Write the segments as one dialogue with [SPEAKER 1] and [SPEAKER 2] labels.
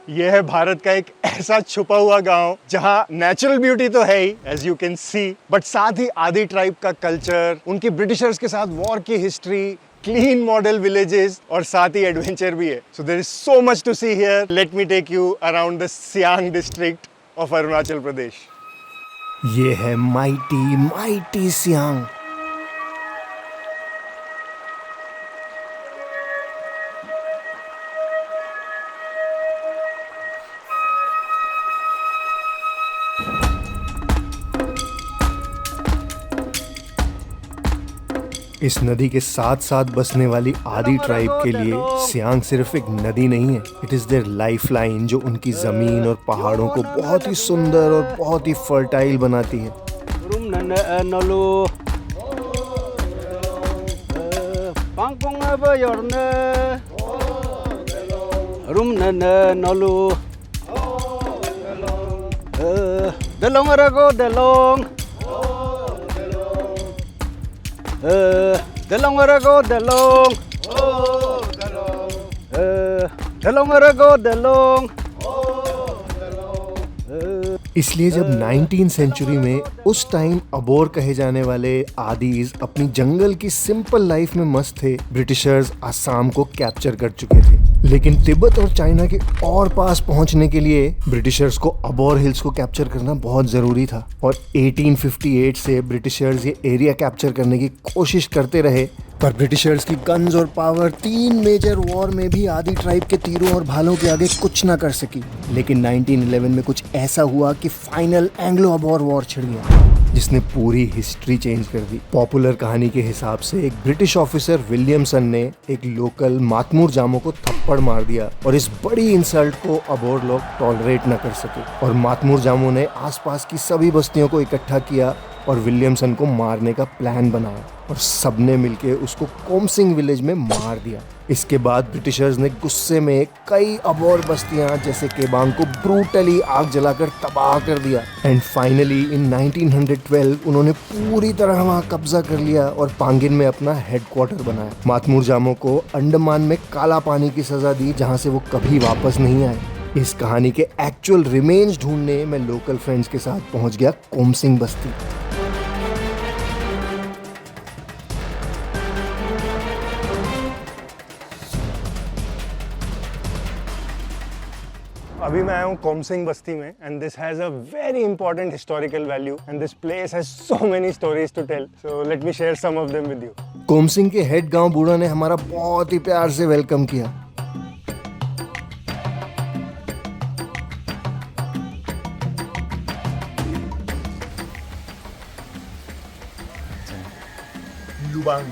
[SPEAKER 1] ये है भारत का एक ऐसा छुपा हुआ गांव जहां नेचुरल ब्यूटी तो है ही, as you can see, but साथ ही आदि ट्राइब का कल्चर, उनकी ब्रिटिशर्स के साथ वॉर की हिस्ट्री, क्लीन मॉडल विलेजेस और साथ ही एडवेंचर भी है. So there is so much to see here. Let me take you around the Siang district of Arunachal Pradesh.
[SPEAKER 2] ये है माइटी माइटी सियांग. इस नदी के साथ साथ बसने वाली आदि ट्राइब के लिए सियांग सिर्फ एक नदी नहीं है, it is their life line जो उनकी जमीन और पहाड़ों को बहुत ही सुंदर और बहुत ही फर्टाइल बनाती है. इसलिए जब 19th सेंचुरी में उस टाइम अबोर कहे जाने वाले आदिज अपनी जंगल की सिंपल लाइफ में मस्त थे, ब्रिटिशर्स असम को कैप्चर कर चुके थे. लेकिन तिब्बत और चाइना के और पास पहुंचने के लिए ब्रिटिशर्स को अबोर हिल्स को कैप्चर करना बहुत जरूरी था. और 1858 से ब्रिटिशर्स ये एरिया कैप्चर करने की कोशिश करते रहे, पर ब्रिटिशर्स की गन्स और पावर 3 मेजर वॉर में भी आदि ट्राइब के तीरों और भालों के आगे कुछ ना कर सकी. लेकिन 1911 में कुछ ऐसा हुआ कि फाइनल एंग्लो अबोर वॉर छिड़ गया, जिसने पूरी हिस्ट्री चेंज कर दी. पॉपुलर कहानी के हिसाब से एक ब्रिटिश ऑफिसर विलियमसन ने एक लोकल मातमूर जामो को थप्पड़ मार दिया और इस बड़ी इंसल्ट को अबोर लोग टॉलरेट न कर सके. और मातमूर जामो ने आसपास की सभी बस्तियों को इकट्ठा किया और विलियमसन को मारने का प्लान बनाया और सबने मिलके उसको कोमसिंग विलेज में मार दिया. इसके बाद ब्रिटिशर्स ने गुस्से में कई अबोर बस्तियां जैसे केबांग को ब्रूटली आग जलाकर तबाह कर दिया. एंड फाइनली इन 1912 उन्होंने पूरी तरह वहां कब्जा कर लिया और पांगिन में अपना हेडक्वार्टर बनाया. मातमूर जामो को अंडमान में काला पानी की सजा दी, जहां से वो कभी वापस नहीं आए. इस कहानी के एक्चुअल रिमेन्स ढूंढने मैं लोकल फ्रेंड्स के साथ पहुंच गया कोमसिंग बस्ती.
[SPEAKER 1] अभी मैं आया हूँ कोमसिंग बस्ती में and this has a very important historical value and this place has so many stories to tell. So let me share some of them with you.
[SPEAKER 2] Komsing के हेड गांव बूढ़ा ने हमारा बहुत ही प्यार से वेलकम किया.
[SPEAKER 1] लुबांग.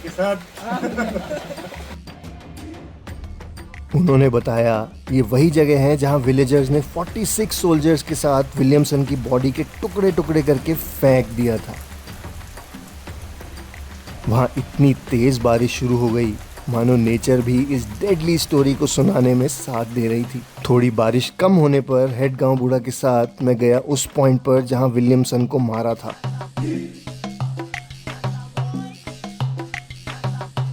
[SPEAKER 1] के साथ
[SPEAKER 2] उन्होंने बताया ये वही जगह है जहां विलेजर्स ने 46 सोल्जर्स के साथ विलियमसन की बॉडी के टुकड़े टुकड़े करके फेंक दिया था. वहां इतनी तेज बारिश शुरू हो गई मानो नेचर भी इस डेडली स्टोरी को सुनाने में साथ दे रही थी. थोड़ी बारिश कम होने पर हेड गांव बूढ़ा के साथ मैं गया उस पॉइंट पर जहां विलियमसन को मारा था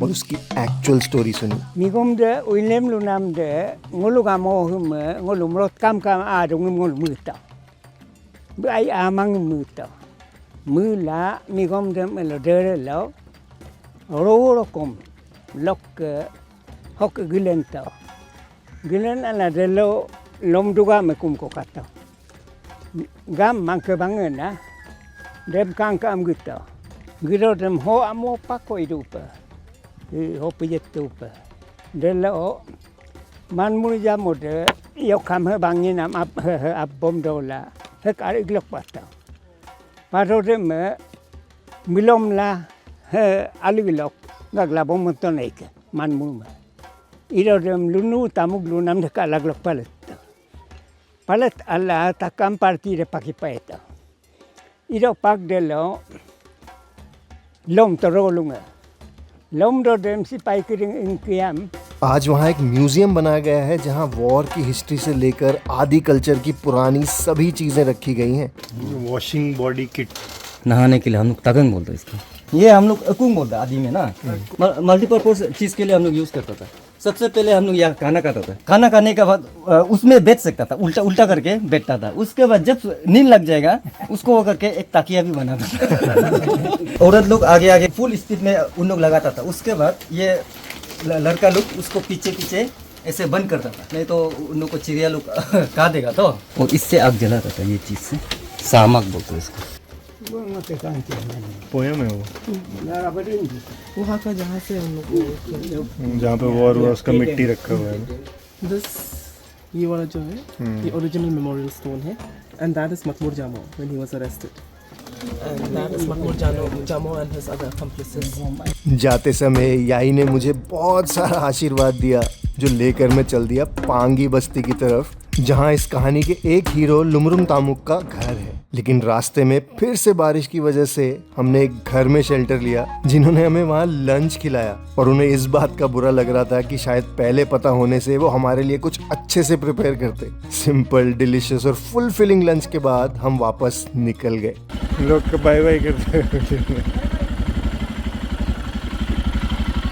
[SPEAKER 2] और उसकी एक्चुअल स्टोरी सुनी.
[SPEAKER 3] मिगम दे उइलेम लुनाम दे ngolugamo hume ngolumrot kam adong ngol muta bai amang muta mula migom de melo dere lo ro kom lok hok gilenta gilen ala de lo lom duga me kum ko kata gam mang ke bangena dem kang kam gita giro dem ho amo pako idupa hopi jetupa delo man muja mode yo kam he bangin am ab bom dola hek ari glok pata paro dem milom la he ali glok gagla bom tonek man muma iro dem lunu tamug lunam de kala glok palet alla takam partire pakipaeta iro pak delo lom toro lunga
[SPEAKER 2] आज वहाँ एक museum बनाया गया है जहाँ war की history से लेकर आदि कल्चर की पुरानी सभी चीजें रखी गई हैं.
[SPEAKER 1] वॉशिंग बॉडी किट,
[SPEAKER 4] नहाने के लिए हम लोग तगंग बोलते हैं इसको. ये हम लोग कुंग बोलते हैं आदि में ना, मल्टीपर्पज चीज़ के लिए हम लोग यूज़ करता था। सबसे पहले हम लोग यहाँ खाना खाता था, खाना खाने के बाद उसमें बैठ सकता था, उल्टा उल्टा करके बैठता था। उसके बाद जब नींद लग जाएगा उसको वो करके एक तकिया भी बनाता था। औरत लोग आगे आगे फुल स्पीड में उन लोग लगाता था। उसके बाद ये लड़का लोग उसको पीछे पीछे ऐसे बंद करता था, नहीं तो उन लोग को चिड़िया लोग खा देगा। तो और इससे आग जलाता था, ये चीज़ से सामक बोलते हैं इसको।
[SPEAKER 1] पोयम है वो,
[SPEAKER 5] वहाँ का जहाँ से हम लोग
[SPEAKER 1] जहाँ पे वॉर हुआ उसका मिट्टी रखा हुआ है।
[SPEAKER 5] दिस ये वाला जो है ये ओरिजिनल मेमोरियल स्टोन है, and that is Matmur Jamoh when he was arrested, and that is Matmur Jamoh and his other अकम्प्लिसेस।
[SPEAKER 2] जाते समय याई ने मुझे बहुत सारा आशीर्वाद दिया, जो लेकर मैं चल दिया पांगी बस्ती की तरफ, जहां इस कहानी के एक हीरो लुमरुंग तामुक का घर है। लेकिन रास्ते में फिर से बारिश की वजह से हमने एक घर में शेल्टर लिया, जिन्होंने हमें वहां लंच खिलाया। और उन्हें इस बात का बुरा लग रहा था कि शायद पहले पता होने से वो हमारे लिए कुछ अच्छे से प्रिपेयर करते। सिंपल, डिलीशियस और फुलफिलिंग लंच के बाद हम वापस निकल गए।
[SPEAKER 1] लोग बाय बाय करते हैं।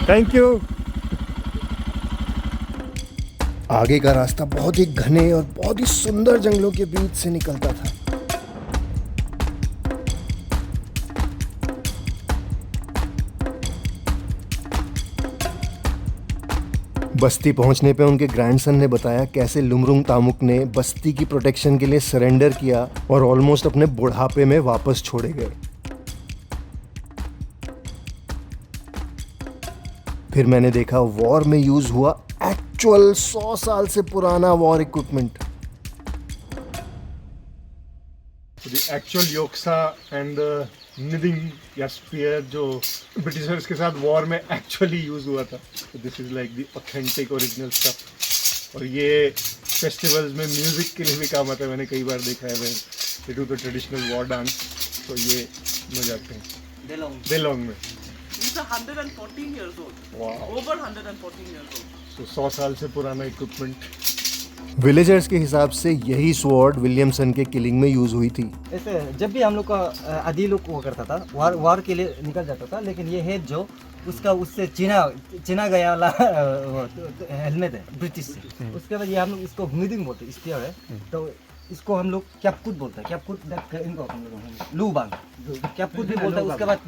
[SPEAKER 1] Thank you.
[SPEAKER 2] आगे का रास्ता बहुत ही घने और बहुत ही सुंदर जंगलों के बीच से निकलता था। बस्ती पहुंचने पे उनके ग्रैंडसन ने बताया कैसे लुमरुंग तामुक ने बस्ती की प्रोटेक्शन के लिए सरेंडर किया और ऑलमोस्ट अपने बुढ़ापे में वापस छोड़े गए। फिर मैंने देखा वॉर में यूज हुआ एक्चुअल 100 साल से पुराना war equipment.
[SPEAKER 1] The actual yoksa and the knitting या spear जो ब्रिटिशर्स के साथ वॉर में एक्चुअली यूज हुआ था। This is like the authentic original stuff. और ये फेस्टिवल्स में म्यूजिक के लिए भी काम आता है, मैंने कई बार देखा है। They do the traditional war dance, तो ये बजाते हैं देलोंग में।
[SPEAKER 5] He's 114 years old.
[SPEAKER 1] Wow.
[SPEAKER 5] Over 114 years old.
[SPEAKER 1] तो 100 साल से पुराना इक्विपमेंट।
[SPEAKER 2] विलेजर्स के हिसाब से यही स्वॉर्ड विलियमसन के किलिंग में यूज हुई थी।
[SPEAKER 4] ऐसे जब भी हम लोग का आदि लोग वो करता था, वार के लिए निकल जाता था, लेकिन ये है जो उसका उससे चीना गया वाला हेलमेट है ब्रिटिश से। उसके बाद ये हम लोग इसको हुमिदिंग बोलते हैं, स्पीयर है, तो इसको हम लोग कैपकुट बोलते हैं। कैपकुट इनको हम लोग लूबांग कैपकुट भी बोलते हैं। उसके बाद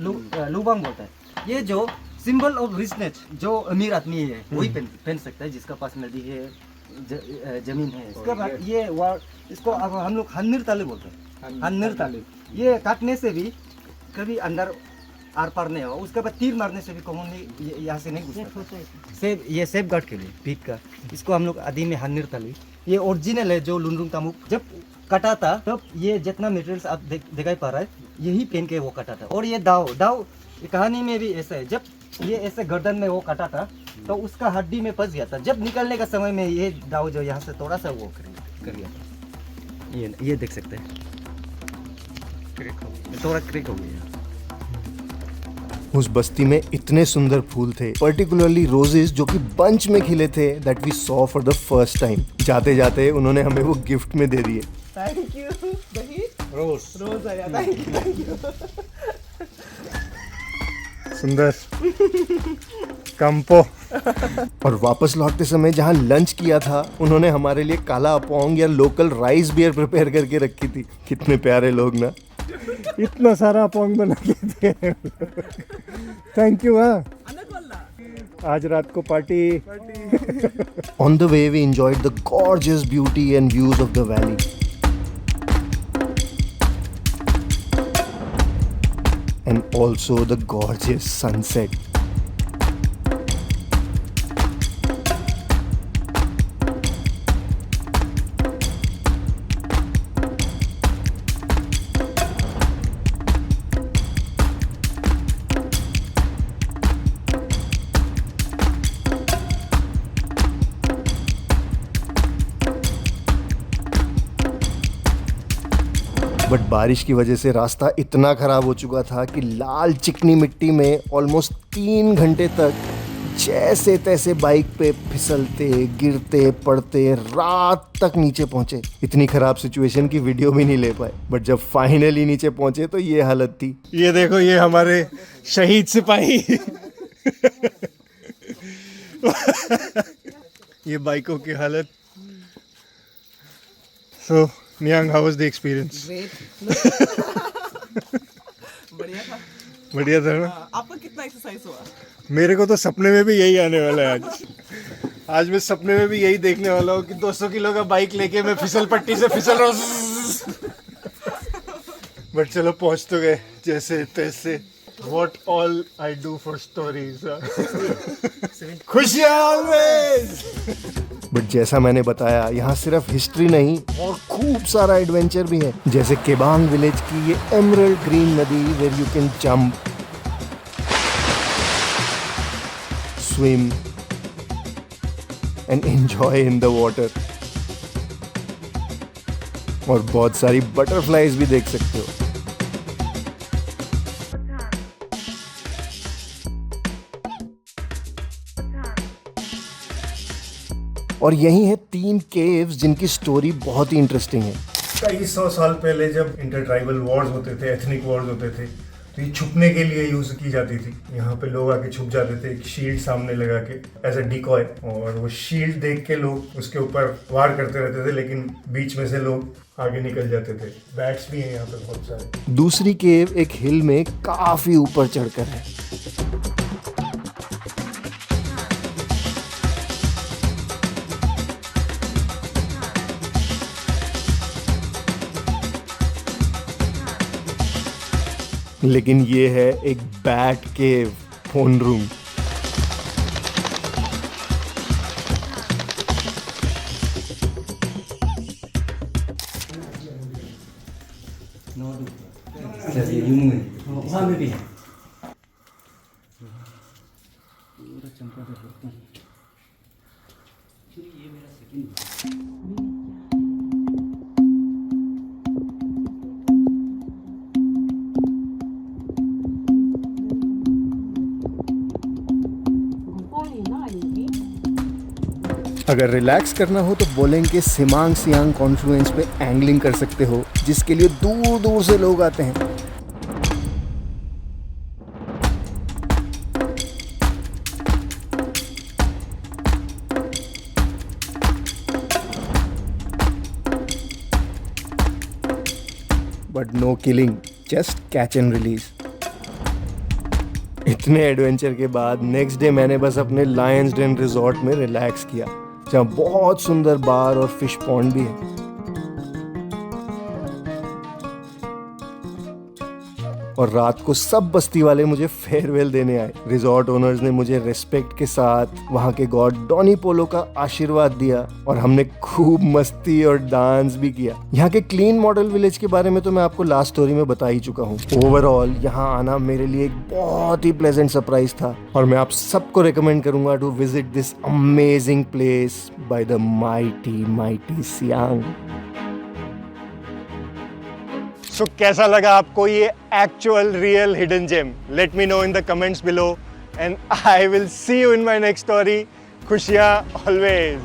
[SPEAKER 4] लूबांग बोलता है। ये जो सिंबल ऑफ रिचनेस, जो अमीर आदमी है वही पहन सकता है, जिसका पास नदी है, जमीन है। इसके बाद ये वार, इसको अब हम लोग हन्नर तालु बोलते हैं। हन्नर तालु ये काटने से भी कभी अंदर आर पार नहीं होगा। उसके बाद तीर मारने से भी कॉमनली यहाँ से नहीं घुसता। सेफ, ये सेफ गार्ड के लिए पीठ का, इसको हम लोग आदि में हन्नर तालु। ये ओरिजिनल है जो लुमरुंग तामुक जब कटा था, तब ये जितना मटेरियल्स आप दिखाई पा रहा है यही पहन के वो कटा था। और ये दाव कहानी में भी ऐसा है, जब ये ऐसे गर्दन में वो कटा था तो उसका हड्डी में फंस गया था। जब निकलने का समय में ये दाव जो यहाँ से थोड़ा सा वो कर गया था। ये देख सकते हैं, थोड़ा क्रिक हो गया।
[SPEAKER 2] उस बस्ती में इतने सुंदर फूल थे, पर्टिकुलरली रोजेस जो कि बंच में खिले थे, that we saw for the first time. जाते जाते उन्होंने हमें वो गिफ्ट में दे दिए।
[SPEAKER 5] Thank you. दही रोज आया। Thank you.
[SPEAKER 1] सुंदर कंपो।
[SPEAKER 2] और वापस लौटते समय जहाँ लंच किया था, उन्होंने हमारे लिए काला अपोंग या लोकल राइस बियर प्रिपेयर करके रखी थी। कितने प्यारे लोग ना।
[SPEAKER 1] इतना सारा पॉइंट बना के दे। Thank you. हाँ, आज रात को party.
[SPEAKER 2] On the way, we enjoyed the gorgeous beauty and views of the valley. And also the gorgeous sunset. But बारिश की वजह से रास्ता इतना खराब हो चुका था कि लाल चिकनी मिट्टी में ऑलमोस्ट 3 घंटे तक जैसे तैसे बाइक पे फिसलते गिरते पड़ते रात तक नीचे पहुंचे। इतनी खराब सिचुएशन की वीडियो भी नहीं ले पाए, बट जब फाइनली नीचे पहुंचे तो ये हालत थी।
[SPEAKER 1] ये देखो, ये हमारे शहीद सिपाही ये बाइकों की हालत। So Niyang, how was the experience? बढ़िया था ना?
[SPEAKER 5] आपका कितना एक्सरसाइज हुआ?
[SPEAKER 1] मेरे को तो सपने में भी यही आने वाला है आज मैं सपने में भी यही देखने वाला हूँ कि 200 किलो का बाइक लेके मैं फिसल पट्टी से फिसल रहा हूँ। बट चलो पहुंच तो गए जैसे तैसे। What all I do for stories. खुशियाँ always.
[SPEAKER 2] बट जैसा मैंने बताया, यहाँ सिर्फ हिस्ट्री नहीं और खूब सारा एडवेंचर भी है, जैसे केबांग विलेज की ये एमरल्ड ग्रीन नदी where you can jump, swim and enjoy in the water, और बहुत सारी बटरफ्लाईज भी देख सकते हो। और यही है 3 केव्स जिनकी स्टोरी बहुत ही इंटरेस्टिंग है।
[SPEAKER 1] कई 100 साल पहले जब इंटरट्राइबल वॉर्स होते थे, एथनिक वॉर्स होते थे, तो ये छुपने के लिए यूज की जाती थी। यहाँ पे लोग आके छुप जाते थे एक शील्ड सामने लगा के एज अ डिकॉय, और वो शील्ड देख के लोग उसके ऊपर वार करते रहते थे, लेकिन बीच में से लोग आगे निकल जाते थे। बैट्स भी हैं यहाँ पे बहुत सारे।
[SPEAKER 2] दूसरी केव एक हिल में काफी ऊपर चढ़कर है। लेकिन ये है एक बैट केव फोन रूम।
[SPEAKER 4] वहाँ में भी है।
[SPEAKER 2] अगर रिलैक्स करना हो तो बोलेंगे के सिमांग सियांग कॉन्फ्लुएंस पे एंगलिंग कर सकते हो, जिसके लिए दूर दूर से लोग आते हैं। But no killing, just catch and release. इतने एडवेंचर के बाद नेक्स्ट डे मैंने बस अपने लायंस डेन रिजॉर्ट में रिलैक्स किया, जहाँ बहुत सुंदर बार और फिश पॉन्ड भी है। और रात को सब बस्ती वाले मुझे फेयरवेल देने आए। रिजॉर्ट ओनर्स ने मुझे रिस्पेक्ट के साथ वहाँ के गॉड डॉनी पोलो का आशीर्वाद दिया, और हमने खूब मस्ती और डांस भी किया। यहाँ के क्लीन मॉडल विलेज के बारे में तो मैं आपको लास्ट स्टोरी में बता ही चुका हूँ। ओवरऑल यहाँ आना मेरे लिए एक बहुत ही प्लेजेंट सरप्राइज था, और मैं आप सबको रिकमेंड करूंगा to visit this amazing place by the mighty Siang.
[SPEAKER 1] So कैसा लगा आपको ये actual real hidden gem? Let me know in the comments below, and I will see you in my next story. खुशियाँ ऑलवेज।